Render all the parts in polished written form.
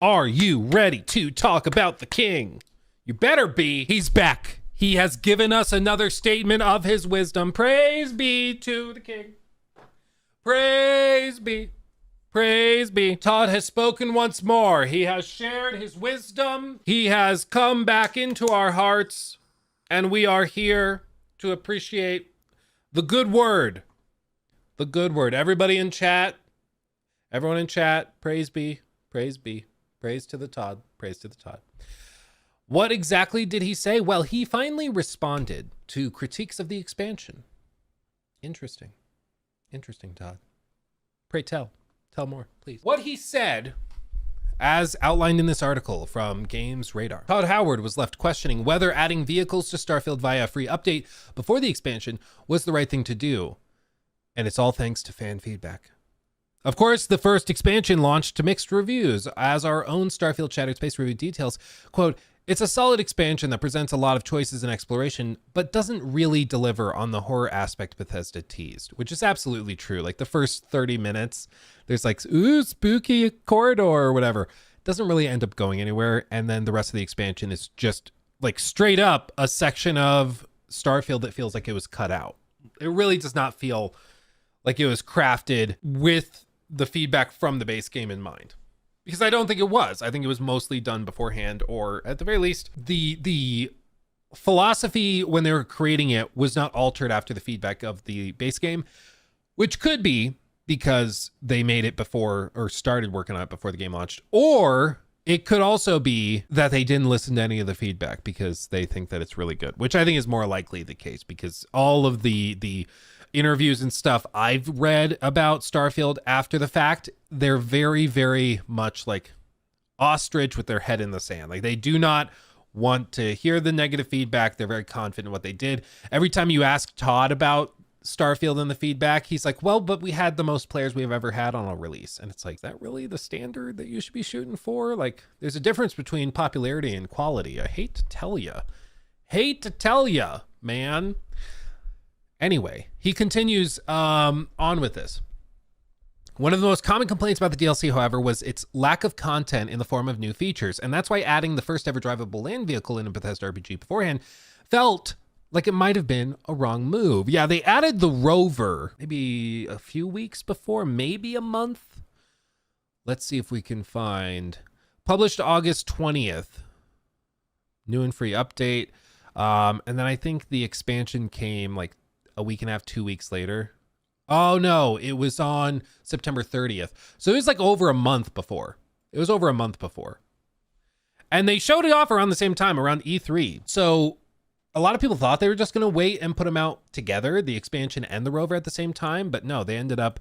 Are you ready to talk about the king? You better be. He's back. He has given us another statement of his wisdom. Praise be to the king. Praise be. Praise be. Todd has spoken once more. He has shared his wisdom. He has come back into our hearts, and we are here to appreciate the good word. The good word. Everybody in chat, everyone in chat, praise be. Praise be. Praise to the Todd. Praise to the Todd. What exactly did he say? Well, he finally responded to critiques of the expansion. Interesting. Interesting, Todd. Pray tell. Tell more, please. What he said, as outlined in this article from Games Radar, Todd Howard was left questioning whether adding vehicles to Starfield via a free update before the expansion was the right thing to do. And it's all thanks to fan feedback. Of course, the first expansion launched to mixed reviews. As our own Starfield Shattered Space review details, quote, "It's a solid expansion that presents a lot of choices and exploration, but doesn't really deliver on the horror aspect Bethesda teased," which is absolutely true. Like the first 30 minutes, there's like, ooh, spooky corridor or whatever. Doesn't really end up going anywhere. And then the rest of the expansion is just like straight up a section of Starfield that feels like it was cut out. It really does not feel like it was crafted with the feedback from the base game in mind, because I don't think it was. I think it was mostly done beforehand, or at the very least, the philosophy when they were creating it was not altered after the feedback of the base game, which could be because they made it before or started working on it before the game launched, or it could also be that they didn't listen to any of the feedback because they think that it's really good, which I think is more likely the case, because all of the interviews and stuff I've read about Starfield after the fact, they're very, very much like ostrich with their head in the sand. Like they do not want to hear the negative feedback. They're very confident in what they did. Every time you ask Todd about Starfield and the feedback, he's like, well, but we had the most players we've ever had on a release. And it's like, is that really the standard that you should be shooting for? Like there's a difference between popularity and quality. I hate to tell you, man. Anyway, he continues on with this. One of the most common complaints about the DLC, however, was its lack of content in the form of new features. And that's why adding the first ever drivable land vehicle in a Bethesda RPG beforehand felt like it might have been a wrong move. Yeah, they added the rover maybe a few weeks before, maybe a month. Let's see if we can find. Published August 20th. New and free update. And then I think the expansion came like a week and a half, 2 weeks later. Oh no, it was on September 30th. So it was like over a month before. And they showed it off around the same time, around E3. So a lot of people thought they were just going to wait and put them out together, the expansion and the rover at the same time. But no, they ended up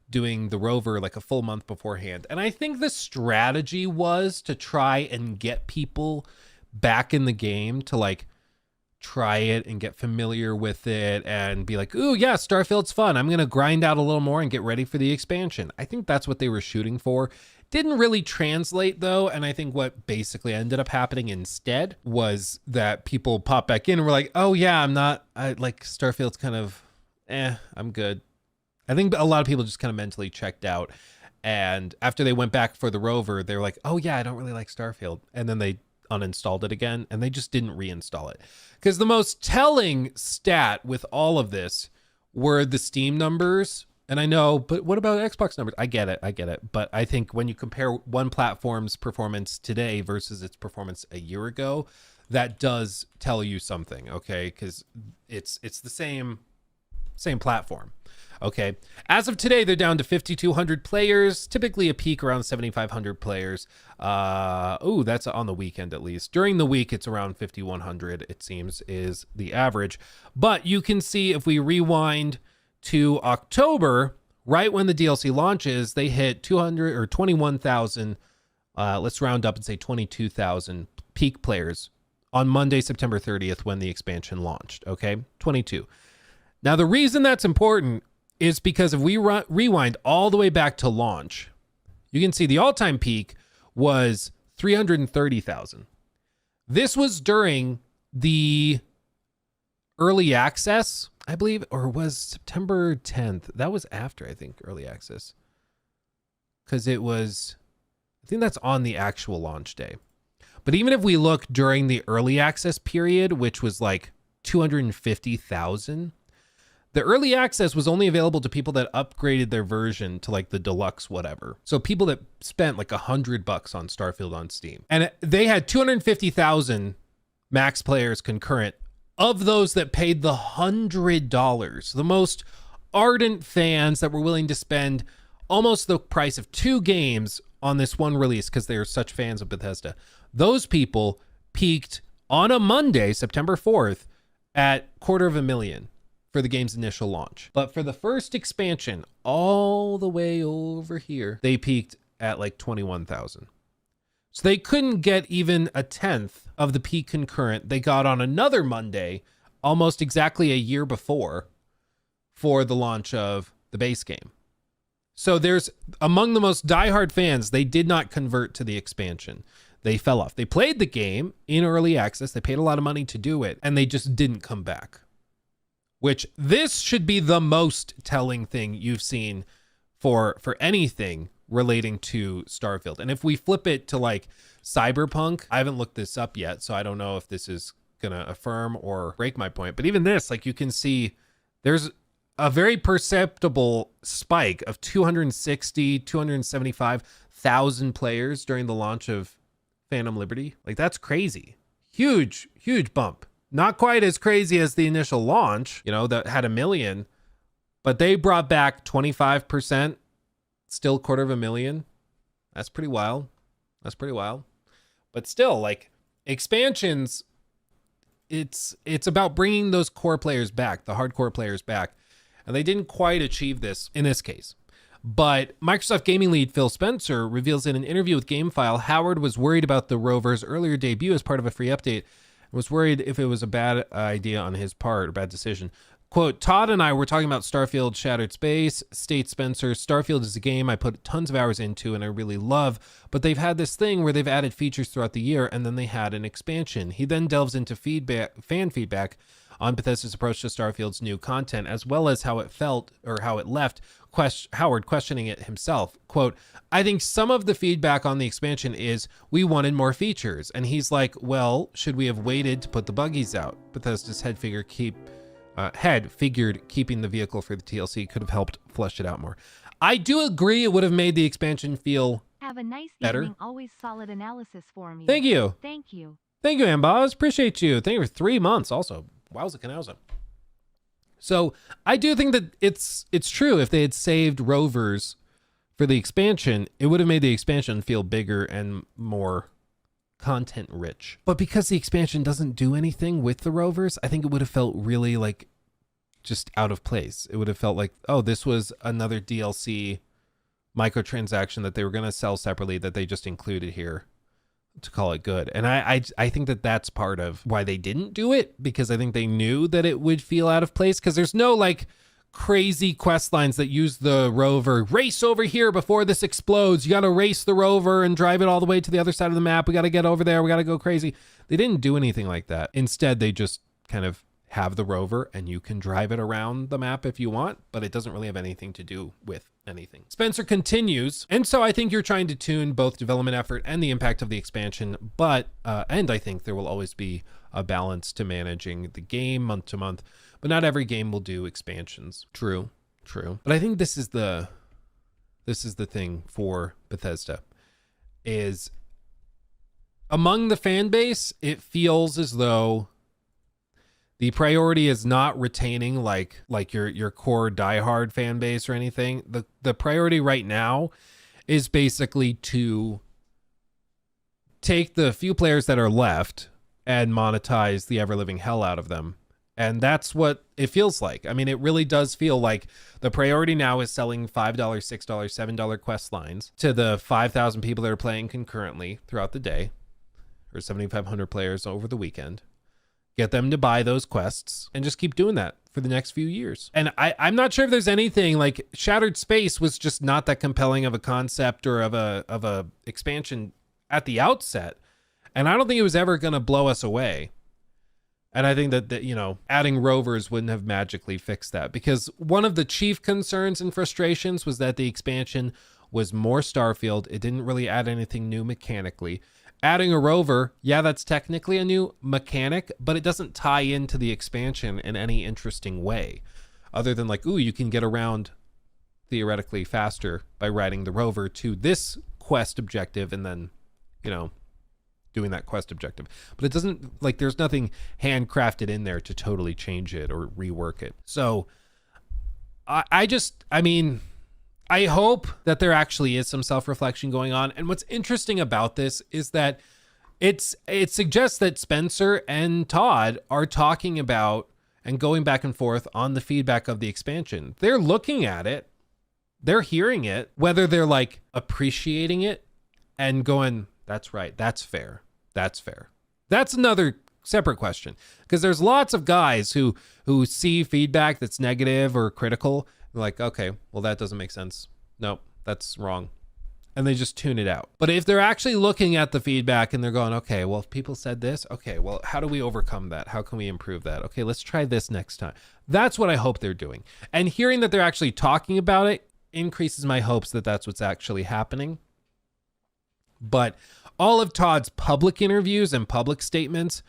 doing the rover like a full month beforehand. And I think the strategy was to try and get people back in the game to like try it and get familiar with it and be like, ooh, yeah, Starfield's fun. I'm going to grind out a little more and get ready for the expansion. I think that's what they were shooting for. Didn't really translate though. And I think what basically ended up happening instead was that people pop back in and were like, oh yeah, I like Starfield's kind of, I'm good. I think a lot of people just kind of mentally checked out. And after they went back for the rover, they were like, oh yeah, I don't really like Starfield. And then they uninstalled it again, and they just didn't reinstall it. Because the most telling stat with all of this were the Steam numbers. And I know, but what about Xbox numbers? I get it. But I think when you compare one platform's performance today versus its performance a year ago, that does tell you something, okay? Because it's the same platform. Okay. As of today, they're down to 5,200 players, typically a peak around 7,500 players. That's on the weekend at least. During the week, it's around 5,100, it seems, is the average. But you can see if we rewind to October, right when the DLC launches, they hit 200 or 21,000. Let's round up and say 22,000 peak players on Monday, September 30th, when the expansion launched. Okay. 22. Now, the reason that's important is because if we rewind all the way back to launch, you can see the all-time peak was 330,000. This was during the early access, I believe, or was September 10th. That was after, I think, early access. Because it was, I think that's on the actual launch day. But even if we look during the early access period, which was like 250,000, the early access was only available to people that upgraded their version to like the deluxe whatever. So people that spent like $100 on Starfield on Steam. And they had 250,000 max players concurrent of those that paid the $100, the most ardent fans that were willing to spend almost the price of 2 games on this one release because they are such fans of Bethesda. Those people peaked on a Monday, September 4th, at 250,000 for the game's initial launch. But for the first expansion, all the way over here, they peaked at like 21,000. So they couldn't get even a tenth of the peak concurrent they got on another Monday, almost exactly a year before, for the launch of the base game. So there's, among the most diehard fans, they did not convert to the expansion. They fell off. They played the game in early access. They paid a lot of money to do it, and they just didn't come back. Which this should be the most telling thing you've seen for anything relating to Starfield. And if we flip it to like Cyberpunk, I haven't looked this up yet, so I don't know if this is gonna affirm or break my point. But even this, like you can see, there's a very perceptible spike of 275,000 players during the launch of Phantom Liberty. Like that's crazy. Huge bump. Not quite as crazy as the initial launch, you know, that had 1 million, but they brought back 25%, still 250,000. That's pretty wild. But still, like expansions, it's about bringing those core players back, the hardcore players back. And they didn't quite achieve this in this case. But Microsoft gaming lead Phil Spencer reveals in an interview with GameFile, Howard was worried about the rover's earlier debut as part of a free update and was worried if it was a bad idea on his part, or bad decision. Quote, Todd and I were talking about Starfield Shattered Space, states Spencer. Starfield is a game I put tons of hours into and I really love, but they've had this thing where they've added features throughout the year and then they had an expansion. He then delves into fan feedback on Bethesda's approach to Starfield's new content, as well as how it felt or how it left Howard questioning it himself. Quote, I think some of the feedback on the expansion is we wanted more features. And he's like, well, should we have waited to put the buggies out? Bethesda's head figured keeping the vehicle for the TLC could have helped flesh it out more. I do agree it would have made the expansion feel Have a nice better. evening. Always solid analysis for me. Thank you. Thank you. Thank you, Ambaz. Appreciate you. Thank you for 3 months also. Wowza canowza. So I do think that it's true. If they had saved rovers for the expansion, it would have made the expansion feel bigger and more content rich. But because the expansion doesn't do anything with the rovers, I think it would have felt really like just out of place. It would have felt like, oh, this was another DLC microtransaction that they were going to sell separately that they just included here to call it good. And I think that that's part of why they didn't do it, because I think they knew that it would feel out of place, because there's no like crazy quest lines that use the rover, race over here before this explodes. You got to race the rover and drive it all the way to the other side of the map. We got to get over there. We got to go crazy. They didn't do anything like that. Instead, they just kind of have the rover and you can drive it around the map if you want, but it doesn't really have anything to do with anything. Spencer continues, and so I think you're trying to tune both development effort and the impact of the expansion, but and I think there will always be a balance to managing the game month to month, but not every game will do expansions. True. But I think this is the thing for Bethesda, is among the fan base, it feels as though the priority is not retaining like your core diehard fan base or anything. The priority right now is basically to take the few players that are left and monetize the ever-living hell out of them. And that's what it feels like. I mean, it really does feel like the priority now is selling $5, $6, $7 quest lines to the 5,000 people that are playing concurrently throughout the day, or 7,500 players over the weekend. Get them to buy those quests and just keep doing that for the next few years. And I'm not sure if there's anything like Shattered Space was just not that compelling of a concept or of a expansion at the outset. And I don't think it was ever going to blow us away. And I think that, you know, adding rovers wouldn't have magically fixed that, because one of the chief concerns and frustrations was that the expansion was more Starfield. It didn't really add anything new mechanically. Adding a rover, yeah, that's technically a new mechanic, but it doesn't tie into the expansion in any interesting way, other than like, ooh, you can get around theoretically faster by riding the rover to this quest objective and then, you know, doing that quest objective. But it doesn't, like, there's nothing handcrafted in there to totally change it or rework it. So I mean, I hope that there actually is some self-reflection going on. And what's interesting about this is that it suggests that Spencer and Todd are talking about and going back and forth on the feedback of the expansion. They're looking at it, they're hearing it, whether they're like appreciating it and going, that's right, that's fair, that's fair. That's another separate question, because there's lots of guys who see feedback that's negative or critical, like, okay, well, that doesn't make sense. Nope, that's wrong. And they just tune it out. But if they're actually looking at the feedback and they're going, okay, well, if people said this, okay, well, how do we overcome that? How can we improve that? Okay, let's try this next time. That's what I hope they're doing. And hearing that they're actually talking about it increases my hopes that that's what's actually happening. But all of Todd's public interviews and public statements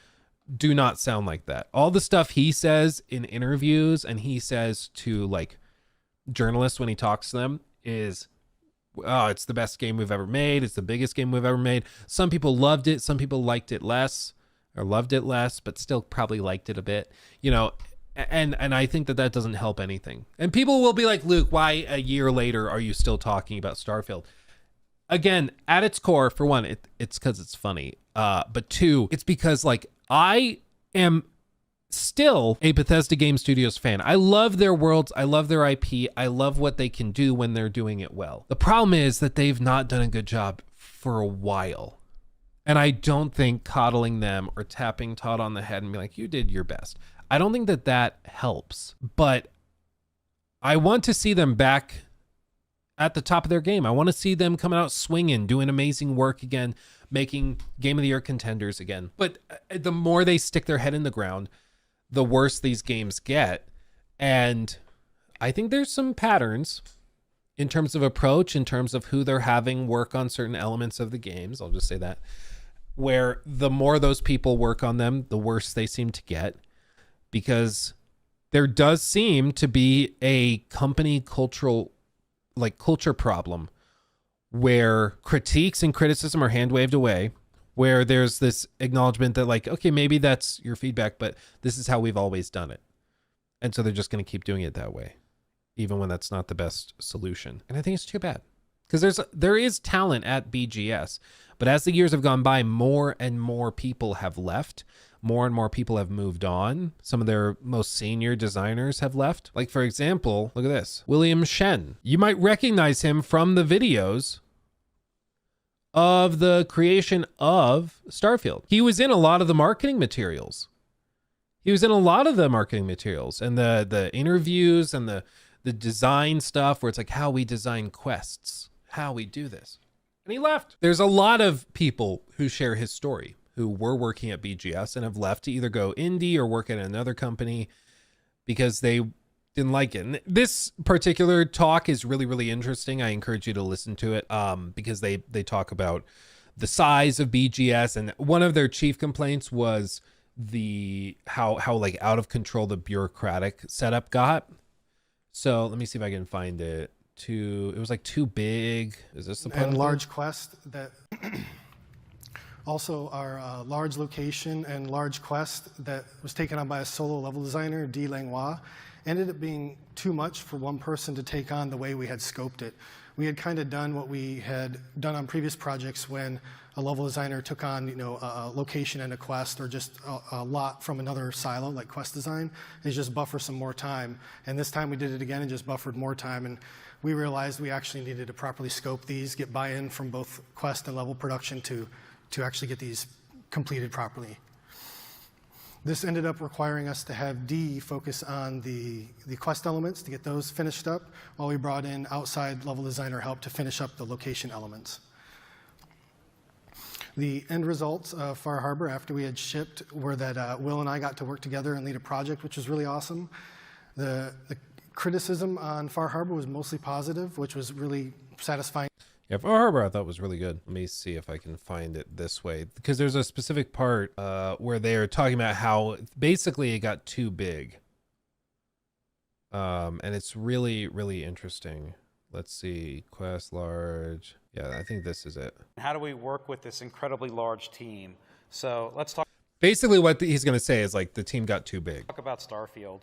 do not sound like that. All the stuff he says in interviews and he says to like journalists when he talks to them is, oh, it's the best game we've ever made. It's the biggest game we've ever made. Some people loved it. Some people liked it less or loved it less, but still probably liked it a bit, you know, and I think that doesn't help anything. And people will be like, Luke, why a year later are you still talking about Starfield? Again, at its core, for one, it's because it's funny. But two, it's because like I am still a Bethesda Game Studios fan. I love their worlds. I love their IP. I love what they can do when they're doing it well. The problem is that they've not done a good job for a while. And I don't think coddling them or tapping Todd on the head and be like, you did your best, I don't think that helps. But I want to see them back at the top of their game. I want to see them coming out swinging, doing amazing work again, making Game of the Year contenders again. But the more they stick their head in the ground, the worse these games get. And I think there's some patterns in terms of approach, in terms of who they're having work on certain elements of the games. I'll just say that, where the more those people work on them, the worse they seem to get, because there does seem to be a company culture problem where critiques and criticism are hand waved away, where there's this acknowledgement that like, okay, maybe that's your feedback, but this is how we've always done it. And so they're just going to keep doing it that way, even when that's not the best solution. And I think it's too bad, because there is talent at BGS, but as the years have gone by, more and more people have left. More and more people have moved on. Some of their most senior designers have left. Like, for example, look at this. William Shen. You might recognize him from the videos of the creation of Starfield. He was in a lot of the marketing materials. And the interviews and the design stuff where it's like how we design quests, how we do this. And he left. There's a lot of people who share his story, who were working at BGS and have left to either go indie or work at another company because they didn't like it. And this particular talk is really, really interesting. I encourage you to listen to it because they talk about the size of BGS, and one of their chief complaints was how like out of control the bureaucratic setup got. So let me see if I can find it. It was like too big. Is this the part? And large quest that also our large location and large quest that was taken on by a solo level designer, D. Langlois, ended up being too much for one person to take on the way we had scoped it. We had kind of done what we had done on previous projects when a level designer took on, a location and a quest, or just a lot from another silo like quest design, and just buffer some more time. And this time we did it again and just buffered more time. And we realized we actually needed to properly scope these, get buy-in from both quest and level production to actually get these completed properly. This ended up requiring us to have D focus on the quest elements to get those finished up, while we brought in outside level designer help to finish up the location elements. The end results of Far Harbor after we had shipped were that Will and I got to work together and lead a project, which was really awesome. The criticism on Far Harbor was mostly positive, which was really satisfying. Yeah, Pearl Harbor I thought was really good. Let me see if I can find it this way, because there's a specific part where they're talking about how basically it got too big. And it's really, really interesting. Let's see, quest large. Yeah, I think this is it. How do we work with this incredibly large team? So let's talk Basically what he's going to say is like the team got too big. about Starfield.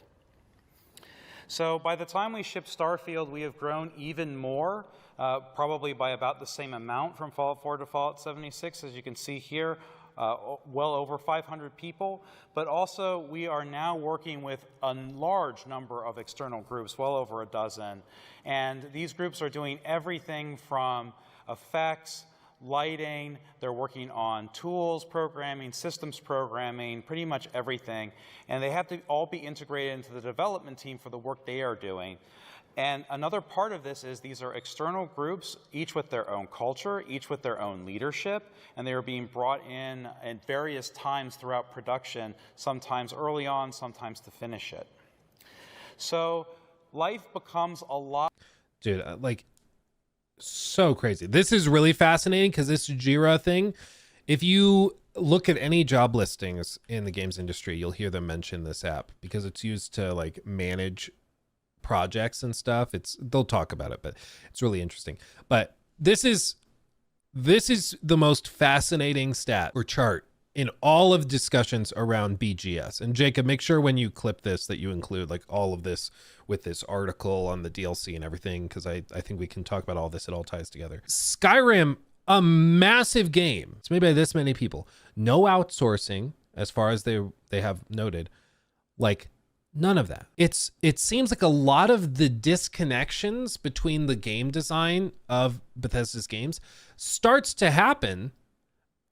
So by the time we ship Starfield, we have grown even more, probably by about the same amount from Fallout 4 to Fallout 76, as you can see here. Well over 500 people, but also we are now working with a large number of external groups, well over a dozen. And these groups are doing everything from effects, lighting, they're working on tools programming, systems programming, pretty much everything. And they have to all be integrated into the development team for the work they are doing. And another part of this is these are external groups, each with their own culture, each with their own leadership, and they are being brought in at various times throughout production, sometimes early on, sometimes to finish it. So life becomes a lot. Dude, like, so crazy. This is really fascinating because this Jira thing, if you look at any job listings in the games industry, you'll hear them mention this app because it's used to like manage projects and stuff. They'll talk about it, but it's really interesting. But this is the most fascinating stat or chart in all of discussions around BGS. And Jacob, make sure when you clip this that you include like all of this with this article on the DLC and everything, because I think we can talk about all this. It all ties together. Skyrim, a massive game. It's made by this many people. No outsourcing, as far as they have noted. Like, none of that. It seems like a lot of the disconnections between the game design of Bethesda's games starts to happen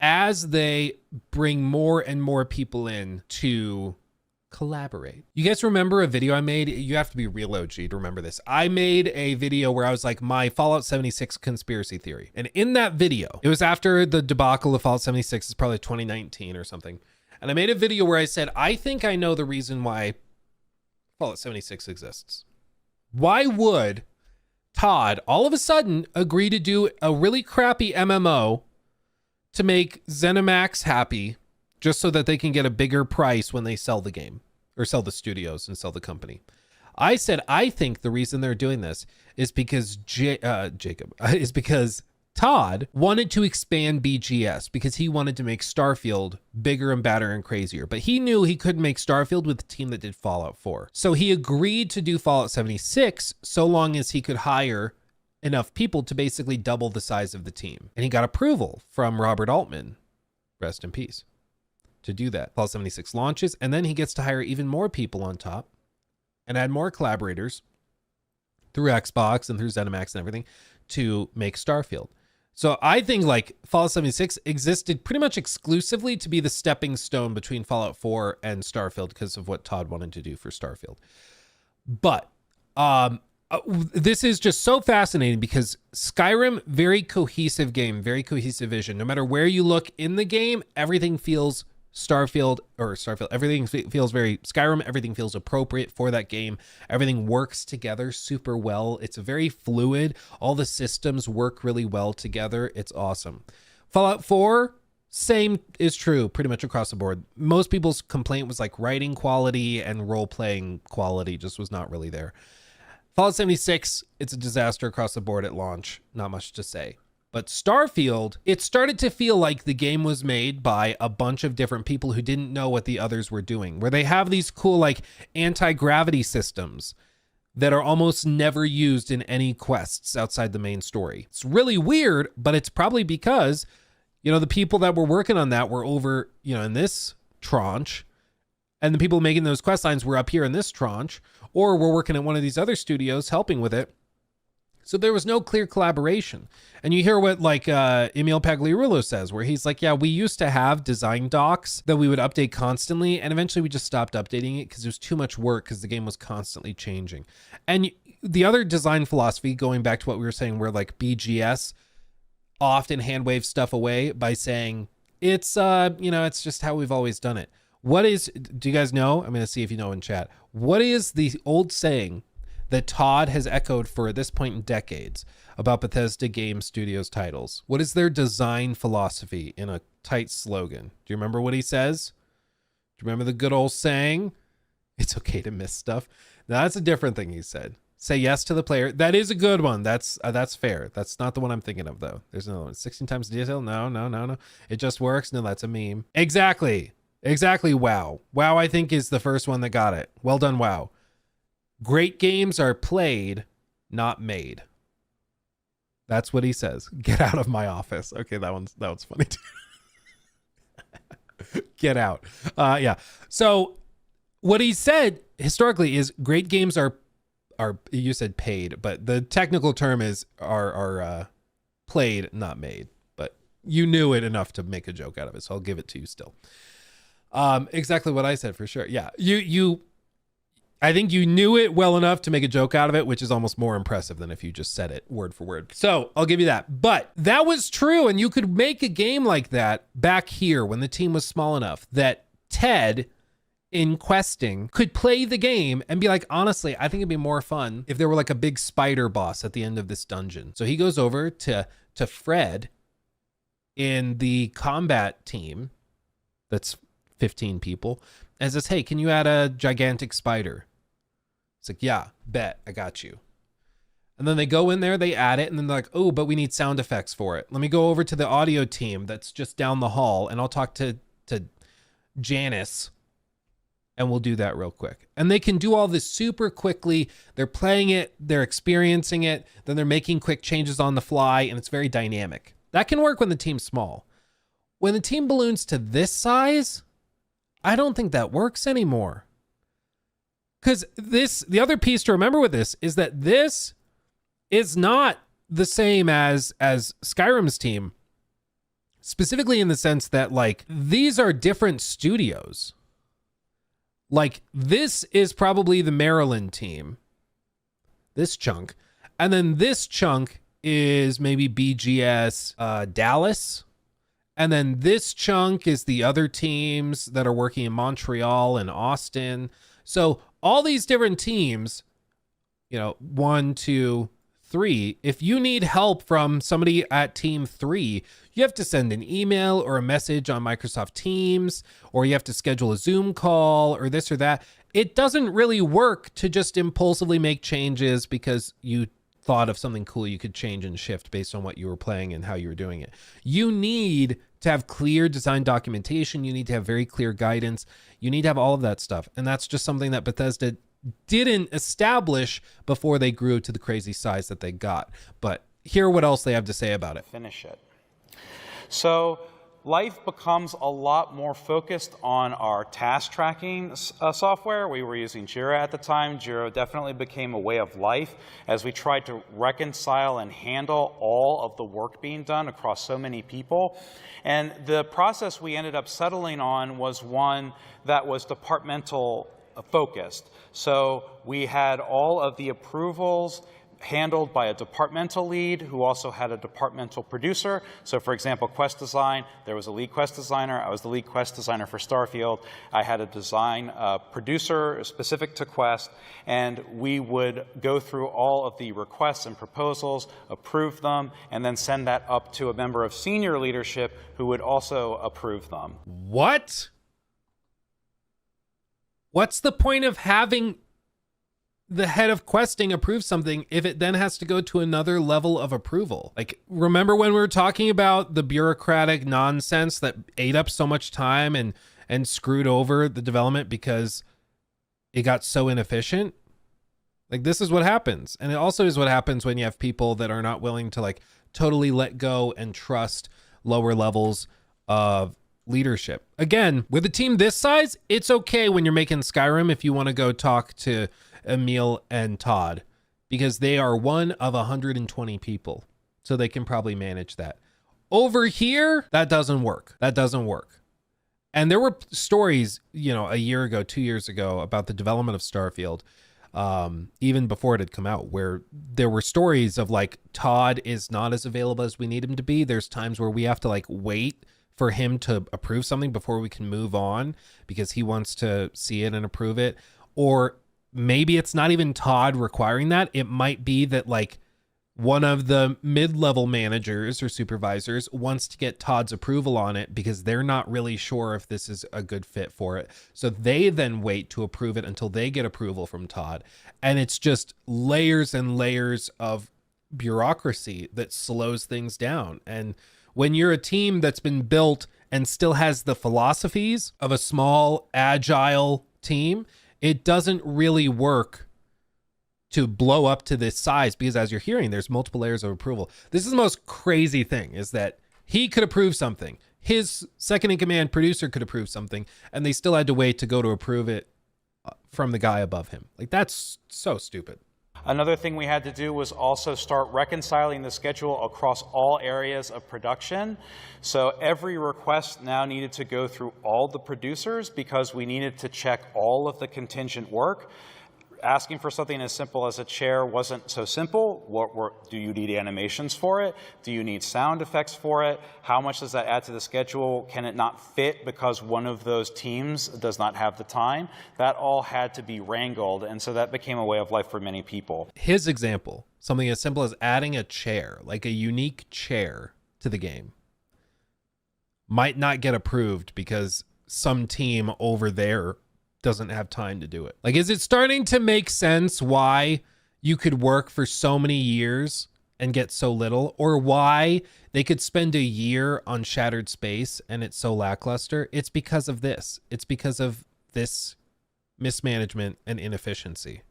as they bring more and more people in to collaborate. You guys remember a video I made? You have to be real OG to remember this. I made a video where I was like, my Fallout 76 conspiracy theory. And in that video, it was after the debacle of Fallout 76, it's probably 2019 or something. And I made a video where I said, I think I know the reason why Fallout 76 exists. Why would Todd all of a sudden agree to do a really crappy MMO to make ZeniMax happy just so that they can get a bigger price when they sell the game or sell the studios and sell the company? I said, I think the reason they're doing this is because Todd wanted to expand BGS because he wanted to make Starfield bigger and badder and crazier, but he knew he couldn't make Starfield with the team that did Fallout 4. So he agreed to do Fallout 76 so long as he could hire enough people to basically double the size of the team. And he got approval from Robert Altman, rest in peace, to do that. Fallout 76 launches, and then he gets to hire even more people on top and add more collaborators through Xbox and through ZeniMax and everything to make Starfield. So I think like Fallout 76 existed pretty much exclusively to be the stepping stone between Fallout 4 and Starfield because of what Todd wanted to do for Starfield. But this is just so fascinating because Skyrim, very cohesive game, very cohesive vision. No matter where you look in the game, everything feels Starfield, everything feels very Skyrim. Everything feels appropriate for that game. Everything works together super well. It's very fluid. All the systems work really well together. It's awesome. Fallout 4, same is true pretty much across the board. Most people's complaint was like writing quality and role-playing quality just was not really there. Fallout 76, it's a disaster across the board at launch. Not much to say. But Starfield, it started to feel like the game was made by a bunch of different people who didn't know what the others were doing, where they have these cool like anti-gravity systems that are almost never used in any quests outside the main story. It's really weird, but it's probably because, you know, the people that were working on that were over, you know, in this tranche, and the people making those quest lines were up here in this tranche, or were working at one of these other studios helping with it. So there was no clear collaboration. And you hear what like Emil Pagliarulo says, where he's like, yeah, we used to have design docs that we would update constantly. And eventually we just stopped updating it because it was too much work because the game was constantly changing. And the other design philosophy, going back to what we were saying, where like BGS often hand waves stuff away by saying it's, you know, it's just how we've always done it. Do you guys know? I'm going to see if you know in chat. What is the old saying that Todd has echoed for at this point in decades about Bethesda Game Studios titles? What is their design philosophy in a tight slogan? Do you remember what he says? Do you remember the good old saying? It's okay to miss stuff. Now, that's a different thing he said. Say yes to the player. That is a good one. That's fair. That's not the one I'm thinking of, though. There's another one. 16 times detail? No. It just works. No, that's a meme. Exactly. WoW. WoW, I think, is the first one that got it. Well done, WoW. Great games are played, not made. That's what he says. Get out of my office. Okay, that one's funny too. Get out. Yeah. So what he said historically is great games are you said paid, but the technical term is are played, not made. But you knew it enough to make a joke out of it, so I'll give it to you still. Exactly what I said for sure. Yeah. I think you knew it well enough to make a joke out of it, which is almost more impressive than if you just said it word for word. So I'll give you that. But that was true. And you could make a game like that back here when the team was small enough that Ted in questing could play the game and be like, honestly, I think it'd be more fun if there were like a big spider boss at the end of this dungeon. So he goes over to Fred in the combat team that's 15 people and says, hey, can you add a gigantic spider? It's like, yeah, bet, I got you. And then they go in there, they add it, and then they're like, oh, but we need sound effects for it. Let me go over to the audio team that's just down the hall, and I'll talk to Janice, and we'll do that real quick. And they can do all this super quickly. They're playing it, they're experiencing it, then they're making quick changes on the fly, and it's very dynamic. That can work when the team's small. When the team balloons to this size, I don't think that works anymore. Because the other piece to remember with this is that this is not the same as Skyrim's team, specifically in the sense that, like, these are different studios. Like, this is probably the Maryland team, this chunk, and then this chunk is maybe BGS Dallas. And then this chunk is the other teams that are working in Montreal and Austin. So all these different teams, 1, 2, 3, if you need help from somebody at team 3, you have to send an email or a message on Microsoft Teams, or you have to schedule a Zoom call or this or that. It doesn't really work to just impulsively make changes because you thought of something cool you could change and shift based on what you were playing and how you were doing it. You need to have clear design documentation. You need to have very clear guidance. You need to have all of that stuff. And that's just something that Bethesda didn't establish before they grew to the crazy size that they got. But hear what else they have to say about it. Finish it. So life becomes a lot more focused on our task tracking software. We were using Jira at the time. Jira definitely became a way of life as we tried to reconcile and handle all of the work being done across so many people. And the process we ended up settling on was one that was departmental focused. So we had all of the approvals handled by a departmental lead who also had a departmental producer. So for example, quest design, there was a lead quest designer. I was the lead quest designer for Starfield. I had a design producer specific to quest, and we would go through all of the requests and proposals, approve them, and then send that up to a member of senior leadership who would also approve them. What? What's the point of having the head of questing approve something if it then has to go to another level of approval? Like, remember when we were talking about the bureaucratic nonsense that ate up so much time and screwed over the development because it got so inefficient? Like, this is what happens. And it also is what happens when you have people that are not willing to, like, totally let go and trust lower levels of leadership. Again, with a team this size, it's okay when you're making Skyrim if you want to go talk to Emil and Todd, because they are one of 120 people. So they can probably manage that. Over here, that doesn't work. That doesn't work. And there were stories, a year ago, 2 years ago, about the development of Starfield, even before it had come out, where there were stories of, like, Todd is not as available as we need him to be. There's times where we have to, like, wait for him to approve something before we can move on because he wants to see it and approve it. Or maybe it's not even Todd requiring that. It might be that, like, one of the mid-level managers or supervisors wants to get Todd's approval on it because they're not really sure if this is a good fit for it. So they then wait to approve it until they get approval from Todd. And it's just layers and layers of bureaucracy that slows things down. And when you're a team that's been built and still has the philosophies of a small, agile team, it doesn't really work to blow up to this size, because as you're hearing, there's multiple layers of approval. This is the most crazy thing, is that he could approve something. His second in command producer could approve something, and they still had to wait to go to approve it from the guy above him. Like, that's so stupid. Another thing we had to do was also start reconciling the schedule across all areas of production. So every request now needed to go through all the producers because we needed to check all of the contingent work. Asking for something as simple as a chair wasn't so simple. Do you need animations for it? Do you need sound effects for it? How much does that add to the schedule? Can it not fit because one of those teams does not have the time? That all had to be wrangled, and so that became a way of life for many people. His example, something as simple as adding a chair, like a unique chair to the game, might not get approved because some team over there doesn't have time to do it. Like, is it starting to make sense why you could work for so many years and get so little, or why they could spend a year on Shattered Space and it's so lackluster? It's because of this. It's because of this mismanagement and inefficiency.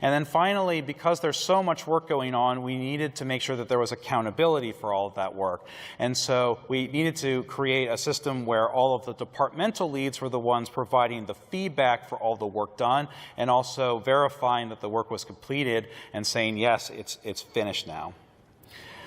And then finally, because there's so much work going on, we needed to make sure that there was accountability for all of that work. And so we needed to create a system where all of the departmental leads were the ones providing the feedback for all the work done, and also verifying that the work was completed and saying, yes, it's finished now.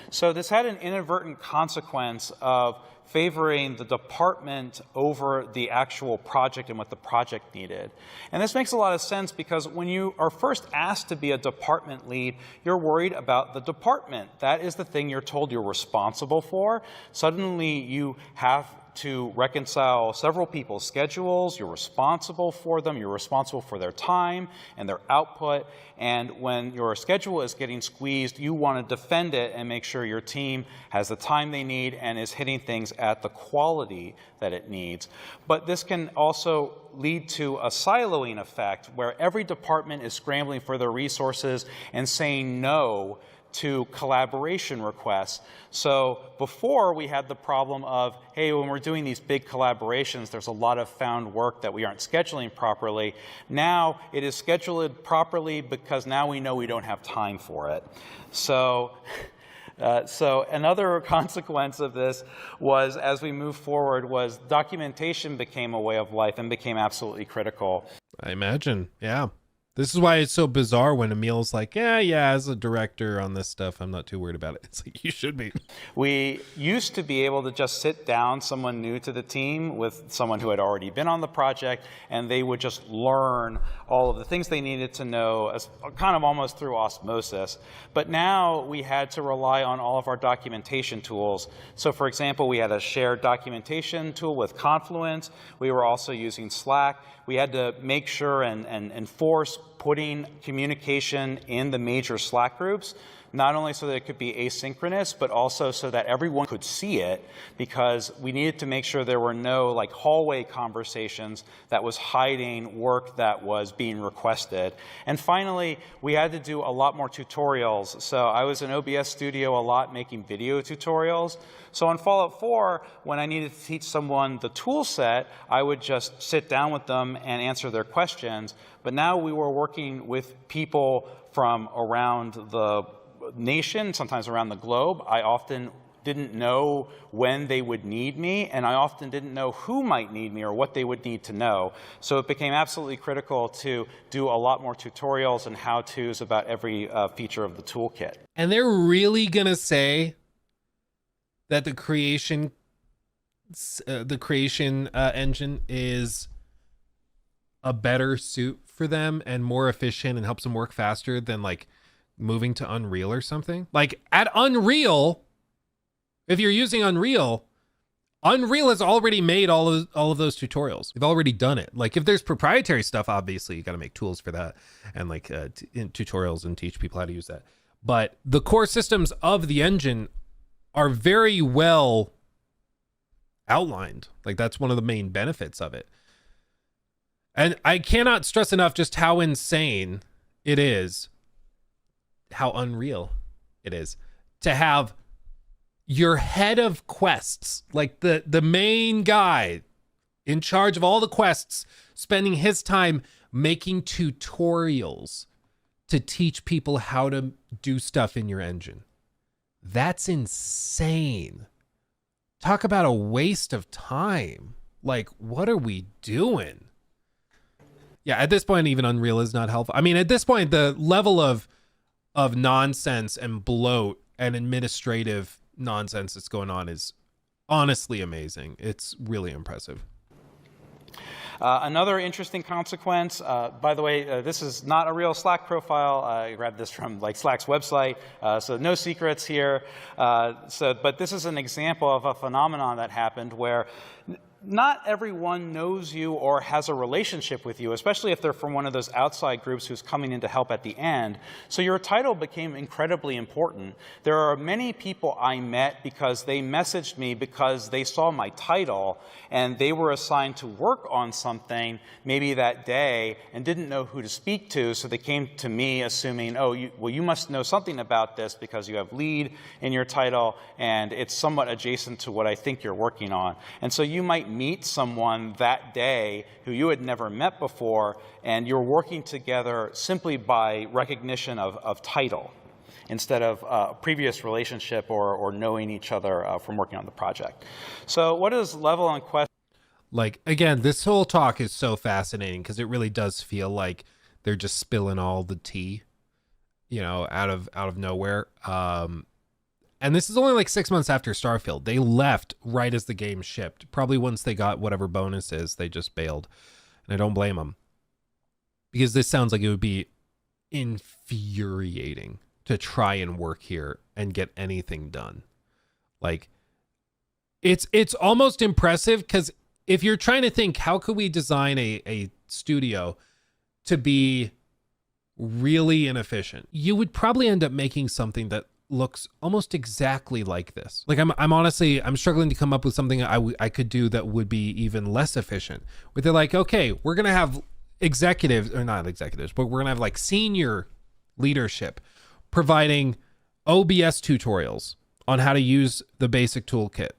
So this had an inadvertent consequence of favoring the department over the actual project and what the project needed. And this makes a lot of sense because when you are first asked to be a department lead, you're worried about the department. That is the thing you're told you're responsible for. Suddenly you have to reconcile several people's schedules. You're responsible for them. You're responsible for their time and their output. And when your schedule is getting squeezed, you want to defend it and make sure your team has the time they need and is hitting things at the quality that it needs. But this can also lead to a siloing effect where every department is scrambling for their resources and saying no to collaboration requests. So before we had the problem of, hey, when we're doing these big collaborations, there's a lot of found work that we aren't scheduling properly. Now it is scheduled properly because now we know we don't have time for it. So another consequence of this was, as we move forward, was documentation became a way of life and became absolutely critical. I imagine, yeah. This is why it's so bizarre when Emil's like, yeah, as a director on this stuff, I'm not too worried about it. It's like, you should be. We used to be able to just sit down someone new to the team with someone who had already been on the project, and they would just learn all of the things they needed to know, as kind of almost through osmosis. But now we had to rely on all of our documentation tools. So for example, we had a shared documentation tool with Confluence. We were also using Slack. We had to make sure and enforce putting communication in the major Slack groups, not only so that it could be asynchronous, but also so that everyone could see it, because we needed to make sure there were no like hallway conversations that was hiding work that was being requested. And finally, we had to do a lot more tutorials. So I was in OBS Studio a lot making video tutorials. So in Fallout 4, when I needed to teach someone the tool set, I would just sit down with them and answer their questions. But now we were working with people from around the nation, sometimes around the globe. I often didn't know when they would need me, and I often didn't know who might need me or what they would need to know. So it became absolutely critical to do a lot more tutorials and how-tos about every feature of the toolkit. And they're really going to say that the creation engine is a better suit for them and more efficient and helps them work faster than like moving to Unreal or something. Like at Unreal, if you're using Unreal has already made all of those tutorials. They've already done it. Like if there's proprietary stuff, obviously you got to make tools for that and like tutorials and teach people how to use that. But the core systems of the engine are very well outlined. Like, that's one of the main benefits of it. And I cannot stress enough just how insane it is, how unreal it is to have your head of quests, like the main guy in charge of all the quests, spending his time making tutorials to teach people how to do stuff in your engine. That's insane. Talk about a waste of time. Like, what are we doing? Yeah, at this point, even Unreal is not helpful. I mean, at this point, the level of nonsense and bloat and administrative nonsense that's going on is honestly amazing. It's really impressive. Another interesting consequence, by the way, this is not a real Slack profile. I grabbed this from like Slack's website, so no secrets here. But this is an example of a phenomenon that happened where not everyone knows you or has a relationship with you, especially if they're from one of those outside groups who's coming in to help at the end. So your title became incredibly important. There are many people I met because they messaged me because they saw my title and they were assigned to work on something maybe that day and didn't know who to speak to, so they came to me assuming, oh, you must know something about this because you have lead in your title and it's somewhat adjacent to what I think you're working on. And so you might meet someone that day who you had never met before, and you're working together simply by recognition of title instead of a previous relationship or knowing each other from working on the project. So what is level and quest? Like, again, this whole talk is so fascinating because it really does feel like they're just spilling all the tea, you know, out of nowhere. And this is only like 6 months after Starfield. They left right as the game shipped. Probably once they got whatever bonuses, they just bailed. And I don't blame them. Because this sounds like it would be infuriating to try and work here and get anything done. Like, it's almost impressive because if you're trying to think, how could we design a studio to be really inefficient? You would probably end up making something that looks almost exactly like this. Like, I'm honestly struggling to come up with something I could do that would be even less efficient. Where they're like, okay, we're gonna have executives, or not executives, but we're gonna have like senior leadership providing OBS tutorials on how to use the basic toolkit.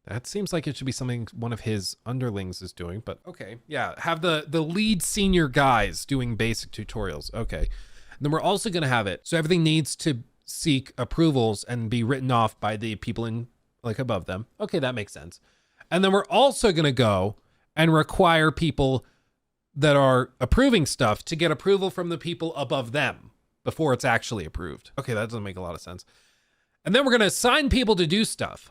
That seems like it should be something one of his underlings is doing, but okay. Yeah, have the lead senior guys doing basic tutorials. Okay. And then we're also gonna have it so everything needs to seek approvals and be written off by the people in like above them. Okay, that makes sense. And then we're also going to go and require people that are approving stuff to get approval from the people above them before it's actually approved. Okay, that doesn't make a lot of sense. And then we're going to assign people to do stuff.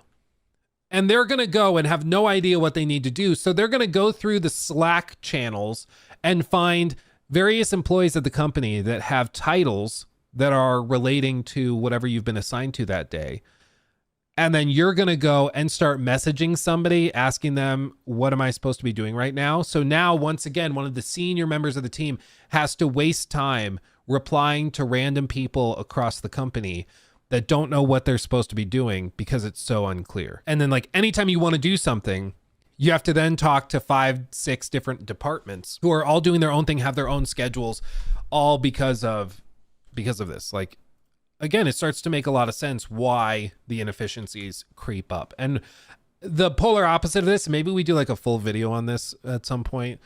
And they're going to go and have no idea what they need to do. So they're going to go through the Slack channels and find various employees at the company that have titles that are relating to whatever you've been assigned to that day. And then you're going to go and start messaging somebody, asking them, what am I supposed to be doing right now? So now, once again, one of the senior members of the team has to waste time replying to random people across the company that don't know what they're supposed to be doing because it's so unclear. And then, like, anytime you want to do something, you have to then talk to 5-6 different departments who are all doing their own thing, have their own schedules, all because of this. Like, again, it starts to make a lot of sense why the inefficiencies creep up. And the polar opposite of this, maybe we do like a full video on this at some point,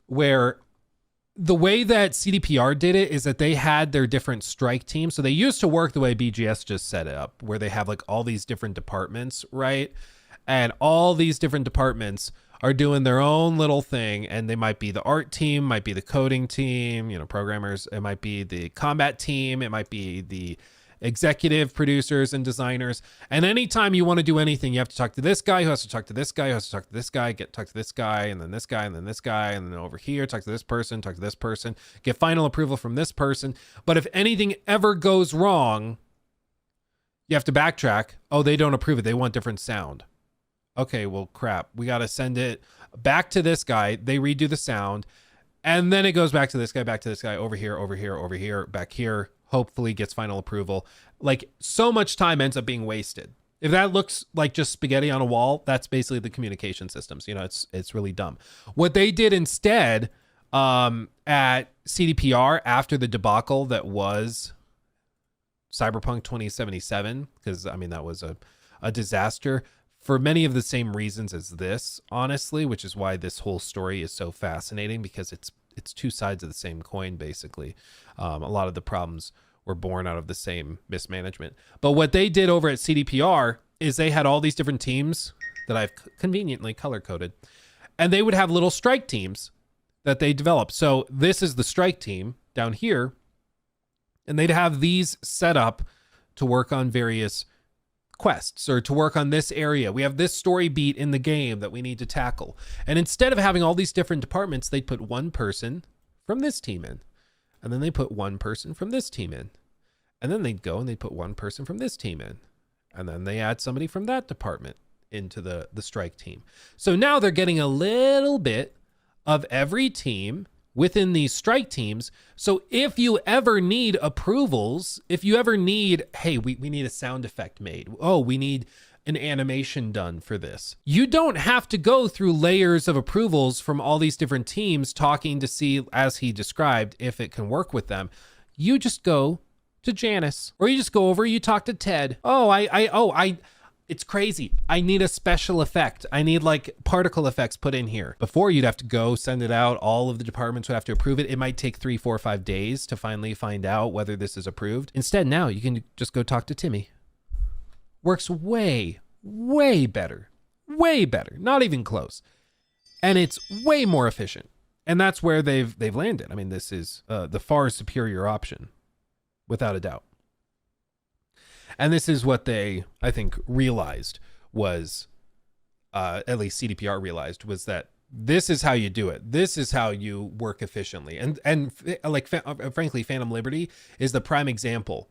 where the way that CDPR did it is that they had their different strike teams. So they used to work the way BGS just set it up, where they have like all these different departments, right? And all these different departments are doing their own little thing, and they might be the art team, might be the coding team, you know, programmers, it might be the combat team, it might be the executive producers and designers. And anytime you want to do anything, you have to talk to this guy, who has to talk to this guy, who has to talk to this guy, talk to this guy, and then this guy, and then this guy, and then over here, talk to this person, get final approval from this person. But if anything ever goes wrong, you have to backtrack. Oh, they don't approve it. They want different sound. Okay, well, crap. We got to send it back to this guy. They redo the sound. And then it goes back to this guy, over here, back here. hopefully gets final approval. Like, so much time ends up being wasted. If that looks like just spaghetti on a wall, that's basically the communication systems. You know, it's really dumb. What they did instead at CDPR after the debacle that was Cyberpunk 2077, because I mean that was a disaster for many of the same reasons as this, honestly, which is why this whole story is so fascinating, because it's two sides of the same coin, basically. A lot of the problems were born out of the same mismanagement. But what they did over at CDPR is they had all these different teams that I've conveniently color-coded, and they would have little strike teams that they developed. So this is the strike team down here, and they'd have these set up to work on various quests or to work on this area. We have this story beat in the game that we need to tackle. And instead of having all these different departments, they'd put one person from this team in. And then they put one person from this team in. And then they'd go and they'd put one person from this team in. And then they add somebody from that department into the strike team. So now they're getting a little bit of every team within these strike teams. So if you ever need approvals, if you ever need, hey, we need a sound effect made. Oh, we need an animation done for this. You don't have to go through layers of approvals from all these different teams talking to see, as he described, if it can work with them. You just go to Janice, or you just go over, you talk to Ted. It's crazy. I need a special effect. I need like particle effects put in here. Before, you'd have to go send it out. All of the departments would have to approve it. It might take 3, 4, 5 days to finally find out whether this is approved. Instead, now you can just go talk to Timmy. Works way, way better. Way better. Not even close. And it's way more efficient. And that's where they've landed. I mean, this is the far superior option, without a doubt. And this is what they, I think, realized was, at least CDPR realized, was that this is how you do it. This is how you work efficiently. And frankly, Phantom Liberty is the prime example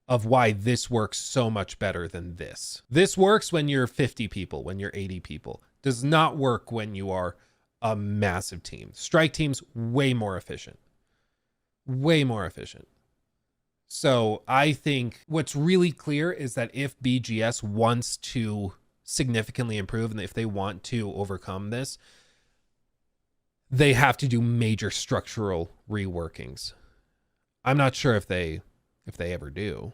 of why this works so much better than this. This works when you're 50 people, when you're 80 people. Does not work when you are a massive team. Strike teams, way more efficient. Way more efficient. So I think what's really clear is that if BGS wants to significantly improve, and if they want to overcome this, they have to do major structural reworkings. I'm not sure if they ever do,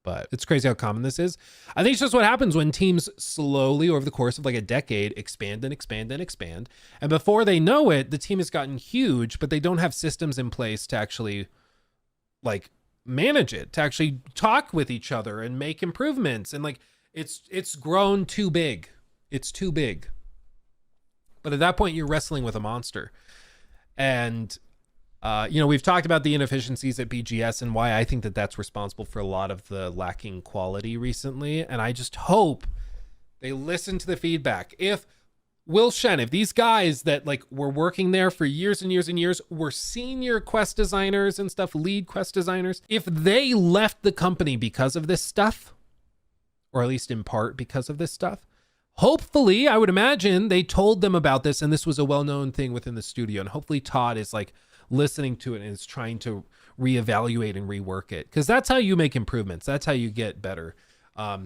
but it's crazy how common this is. I think it's just what happens when teams slowly, over the course of like a decade, expand and expand and expand. And before they know it, the team has gotten huge, but they don't have systems in place to actually like manage it, to actually talk with each other and make improvements. And like, it's grown too big. It's too big. But at that point, you're wrestling with a monster. And, we've talked about the inefficiencies at BGS and why I think that that's responsible for a lot of the lacking quality recently. And I just hope they listen to the feedback. If Will Shen, if these guys that like were working there for years and years and years were senior quest designers and stuff, lead quest designers, if they left the company because of this stuff, or at least in part because of this stuff, hopefully, I would imagine they told them about this and this was a well-known thing within the studio. And hopefully Todd is like listening to it and is trying to reevaluate and rework it. Because that's how you make improvements. That's how you get better.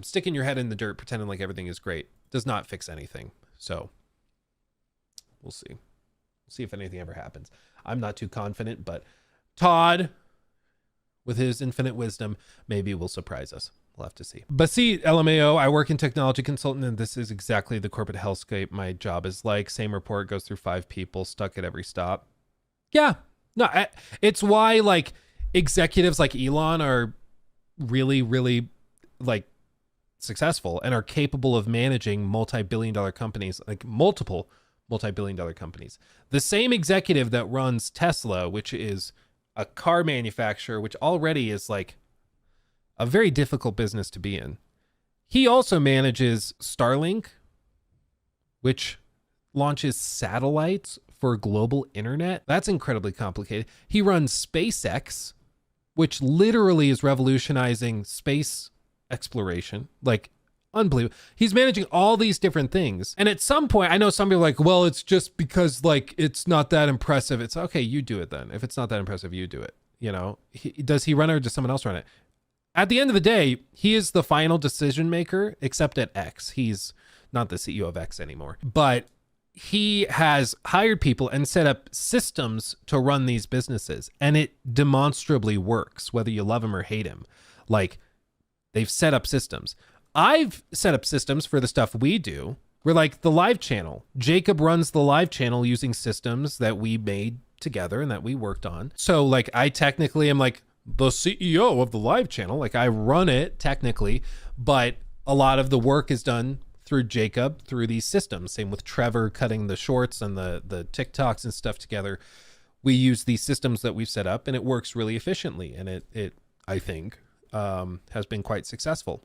Sticking your head in the dirt, pretending like everything is great, does not fix anything. So we'll see. We'll see if anything ever happens. I'm not too confident, but Todd, with his infinite wisdom, maybe will surprise us. We'll have to see. Basit, LMAO, I work in technology consultant, and this is exactly the corporate hellscape my job is like. Same report goes through 5 people, stuck at every stop. Yeah. No, it's why like executives like Elon are really, really like successful and are capable of managing multi-billion-dollar companies, like multiple multi-billion-dollar companies. The same executive that runs Tesla, which is a car manufacturer, which already is like a very difficult business to be in. He also manages Starlink, which launches satellites for global internet. That's incredibly complicated. He runs SpaceX, which literally is revolutionizing space exploration. Like, unbelievable. He's managing all these different things. And at some point, I know some people are like, well, it's just because like it's not that impressive. It's okay, you do it then. If it's not that impressive, you do it. You know, does he run it or does someone else run it? At the end of the day, he is the final decision maker, except at X. He's not the CEO of X anymore, but he has hired people and set up systems to run these businesses, and it demonstrably works, whether you love him or hate him. Like, they've set up systems. I've set up systems for the stuff we do. We're like the live channel. Jacob runs the live channel using systems that we made together and that we worked on. So like, I technically am like the CEO of the live channel. Like, I run it technically, but a lot of the work is done through Jacob, through these systems. Same with Trevor cutting the shorts and the TikToks and stuff together. We use these systems that we've set up, and it works really efficiently. And it I think, has been quite successful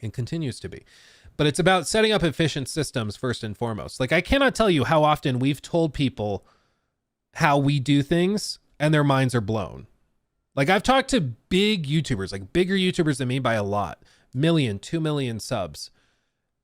and continues to be. But it's about setting up efficient systems first and foremost. Like, I cannot tell you how often we've told people how we do things and their minds are blown. Like, I've talked to big YouTubers, like bigger YouTubers than me by a lot, 1 million, 2 million subs.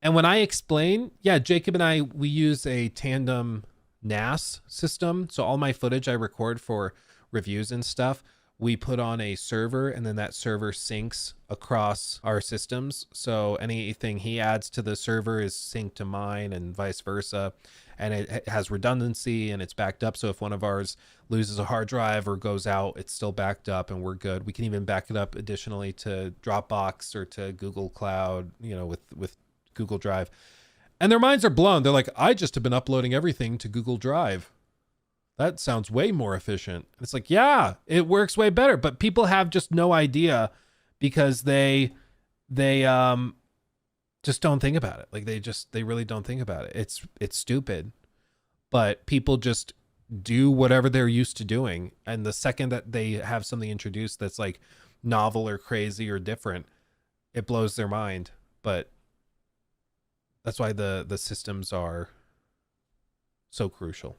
And when I explain, yeah, Jacob and I, we use a tandem NAS system. So all my footage I record for reviews and stuff, we put on a server, and then that server syncs across our systems. So anything he adds to the server is synced to mine and vice versa. And it has redundancy and it's backed up. So if one of ours loses a hard drive or goes out, it's still backed up and we're good. We can even back it up additionally to Dropbox or to Google Cloud, you know, with Google Drive. And their minds are blown. They're like, I just have been uploading everything to Google Drive. That sounds way more efficient. And it's like, yeah, it works way better. But people have just no idea because they just don't think about it. Like, they really don't think about it. It's stupid, but people just do whatever they're used to doing. And the second that they have something introduced that's like novel or crazy or different, it blows their mind. But that's why the systems are so crucial.